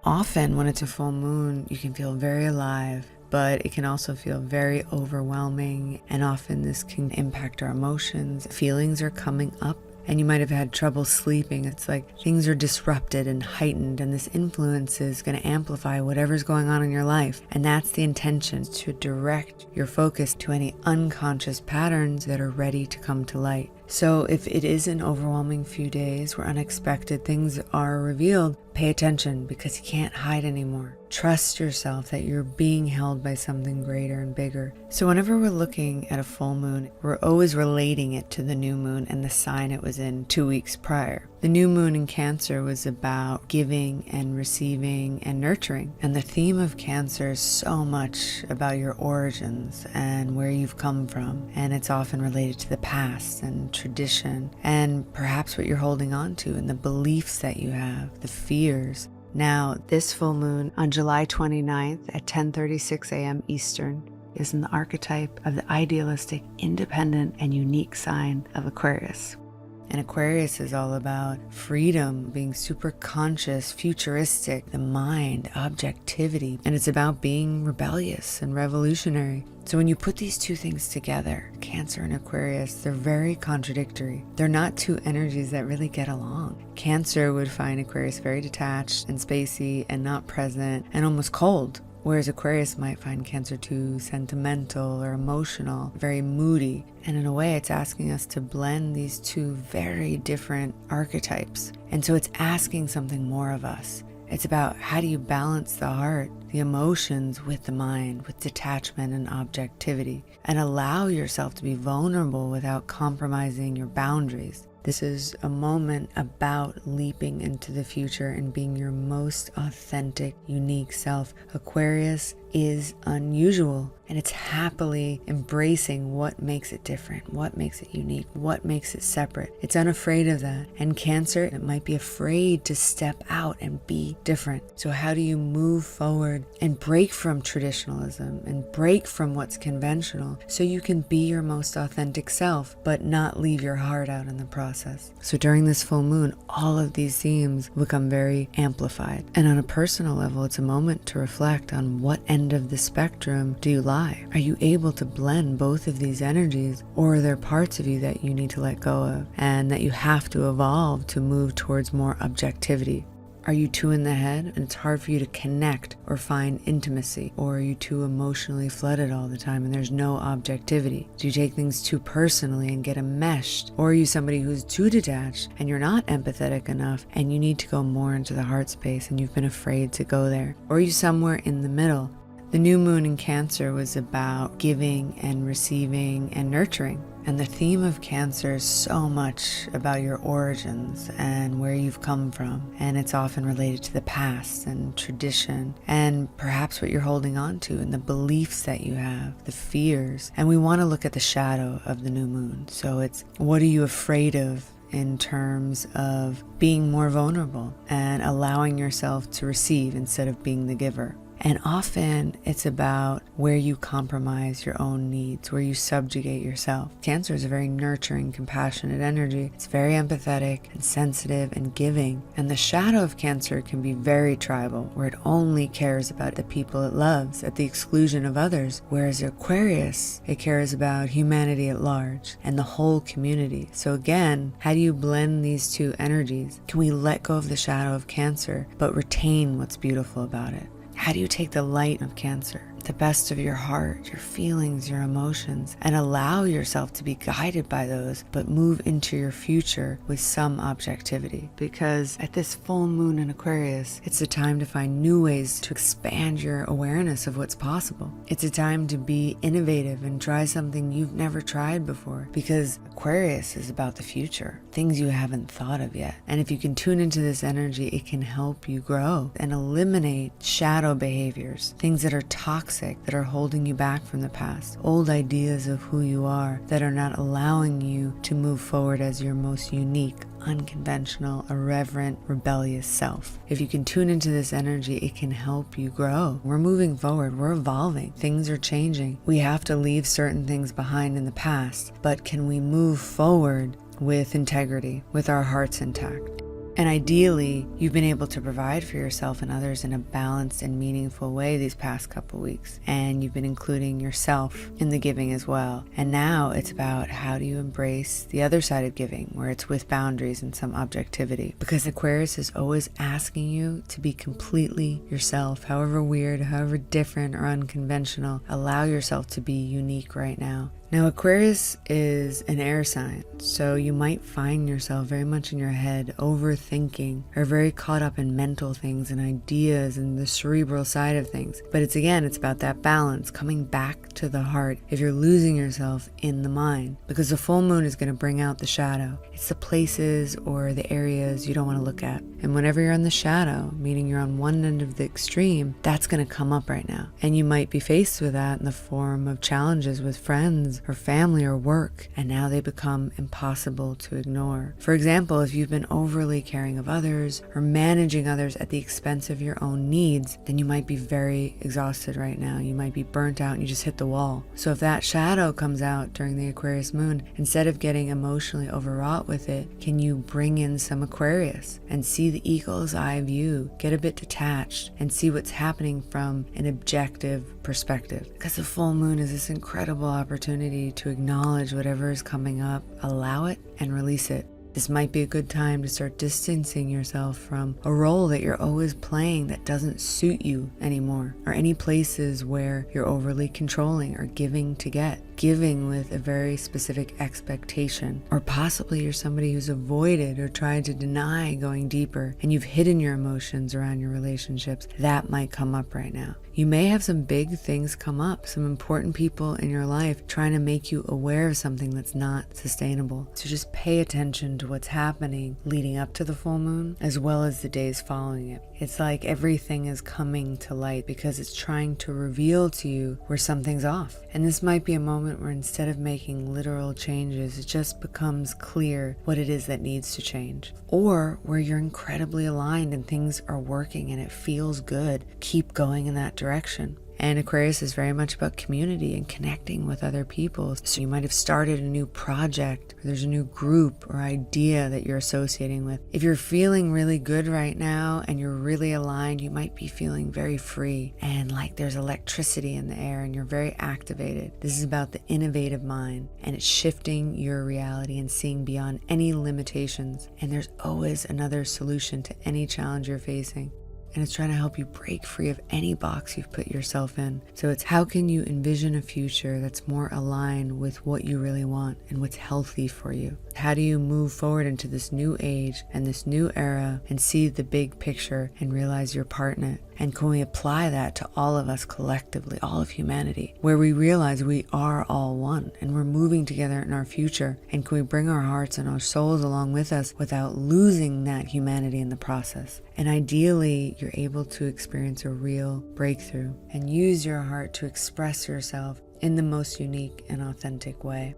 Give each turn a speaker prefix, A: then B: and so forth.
A: Often when it's a full moon, you can feel very alive, but it can also feel very overwhelming. And often this can impact our emotions. Feelings are coming up and you might have had trouble sleeping. It's like things are disrupted and heightened, and this influence is going to amplify whatever's going on in your life. And that's the intention, to direct your focus to any unconscious patterns that are ready to come to light. So if it is an overwhelming few days where unexpected things are revealed, pay attention, because you can't hide anymore. Trust yourself that you're being held by something greater and bigger. So whenever we're looking at a full moon, we're always relating it to the new moon and the sign it was in 2 weeks prior. The new moon in Cancer was about giving and receiving and nurturing. And the theme of Cancer is so much about your origins and where you've come from. And it's often related to the past and tradition and perhaps what you're holding on to and the beliefs that you have, the fears. Now, this full moon on July 29th at 10:36 a.m. Eastern is in the archetype of the idealistic, independent, and unique sign of Aquarius. And Aquarius is all about freedom, being super conscious, futuristic, the mind, objectivity, and it's about being rebellious and revolutionary. So when you put these two things together, Cancer and Aquarius, they're very contradictory. They're not two energies that really get along. Cancer would find Aquarius very detached and spacey and not present and almost cold. Whereas Aquarius might find Cancer too sentimental or emotional, very moody. And in a way, it's asking us to blend these two very different archetypes. And so it's asking something more of us. It's about, how do you balance the heart, the emotions with the mind, with detachment and objectivity, and allow yourself to be vulnerable without compromising your boundaries. This is a moment about leaping into the future and being your most authentic, unique self. Aquarius is unusual, and it's happily embracing what makes it different, what makes it unique, what makes it separate. It's unafraid of that. And Cancer, it might be afraid to step out and be different. So how do you move forward and break from traditionalism and break from what's conventional so you can be your most authentic self, but not leave your heart out in the process? So during this full moon, all of these themes become very amplified. And on a personal level, it's a moment to reflect on what end of the spectrum do you lie? Are you able to blend both of these energies, or are there parts of you that you need to let go of and that you have to evolve to move towards more objectivity? Are you too in the head and it's hard for you to connect or find intimacy? Or are you too emotionally flooded all the time and there's no objectivity? Do you take things too personally and get enmeshed? Or are you somebody who's too detached and you're not empathetic enough and you need to go more into the heart space and you've been afraid to go there? Or are you somewhere in the middle? The new moon in Cancer was about giving and receiving and nurturing. And the theme of Cancer is so much about your origins and where you've come from. And it's often related to the past and tradition and perhaps what you're holding on to and the beliefs that you have, the fears. And we want to look at the shadow of the new moon. So it's, what are you afraid of in terms of being more vulnerable and allowing yourself to receive instead of being the giver? And often it's about where you compromise your own needs, where you subjugate yourself. Cancer is a very nurturing, compassionate energy. It's very empathetic and sensitive and giving. And the shadow of Cancer can be very tribal, where it only cares about the people it loves at the exclusion of others. Whereas Aquarius, it cares about humanity at large and the whole community. So again, how do you blend these two energies? Can we let go of the shadow of Cancer, but retain what's beautiful about it? How do you take the light of Cancer, the best of your heart, your feelings, your emotions, and allow yourself to be guided by those, but move into your future with some objectivity? Because at this full moon in Aquarius, it's a time to find new ways to expand your awareness of what's possible. It's a time to be innovative and try something you've never tried before, because Aquarius is about the future, things you haven't thought of yet. And if you can tune into this energy, it can help you grow and eliminate shadow behaviors, things that are toxic, that are holding you back from the past, old ideas of who you are that are not allowing you to move forward as your most unique, unconventional, irreverent, rebellious self. If you can tune into this energy, it can help you grow. We're moving forward, we're evolving, things are changing. We have to leave certain things behind in the past, but can we move forward with integrity, with our hearts intact? And ideally, you've been able to provide for yourself and others in a balanced and meaningful way these past couple weeks. And you've been including yourself in the giving as well. And now it's about how do you embrace the other side of giving, where it's with boundaries and some objectivity. Because Aquarius is always asking you to be completely yourself, however weird, however different or unconventional. Allow yourself to be unique right now. Now, Aquarius is an air sign, so you might find yourself very much in your head, overthinking, or very caught up in mental things and ideas and the cerebral side of things. But it's about that balance, coming back to the heart if you're losing yourself in the mind, because the full moon is going to bring out the shadow. It's the places or the areas you don't want to look at. And whenever you're in the shadow, meaning you're on one end of the extreme, that's going to come up right now. And you might be faced with that in the form of challenges with friends or family or work, and now they become impossible to ignore. For example, if you've been overly caring of others or managing others at the expense of your own needs, then you might be very exhausted right now. You might be burnt out and you just hit the wall. So if that shadow comes out during the Aquarius moon, instead of getting emotionally overwrought with it, can you bring in some Aquarius and see the eagle's eye view, get a bit detached and see what's happening from an objective perspective? Because the full moon is this incredible opportunity to acknowledge whatever is coming up, allow it, and release it. This might be a good time to start distancing yourself from a role that you're always playing that doesn't suit you anymore, or any places where you're overly controlling or giving to get. Giving with a very specific expectation, or possibly you're somebody who's avoided or tried to deny going deeper and you've hidden your emotions around your relationships. That might come up right now. You may have some big things come up, some important people in your life trying to make you aware of something that's not sustainable. So just pay attention to what's happening leading up to the full moon as well as the days following it. It's like everything is coming to light because it's trying to reveal to you where something's off. And this might be a moment where instead of making literal changes, it just becomes clear what it is that needs to change. Or where you're incredibly aligned and things are working and it feels good. Keep going in that direction. And Aquarius is very much about community and connecting with other people. So you might have started a new project, or there's a new group or idea that you're associating with. If you're feeling really good right now and you're really aligned, you might be feeling very free and like there's electricity in the air and you're very activated. This is about the innovative mind, and it's shifting your reality and seeing beyond any limitations. And there's always another solution to any challenge you're facing. And it's trying to help you break free of any box you've put yourself in. So it's how can you envision a future that's more aligned with what you really want and what's healthy for you? How do you move forward into this new age and this new era and see the big picture and realize your part in it? And can we apply that to all of us collectively, all of humanity, where we realize we are all one and we're moving together in our future? And can we bring our hearts and our souls along with us without losing that humanity in the process? And ideally, you're able to experience a real breakthrough and use your heart to express yourself in the most unique and authentic way.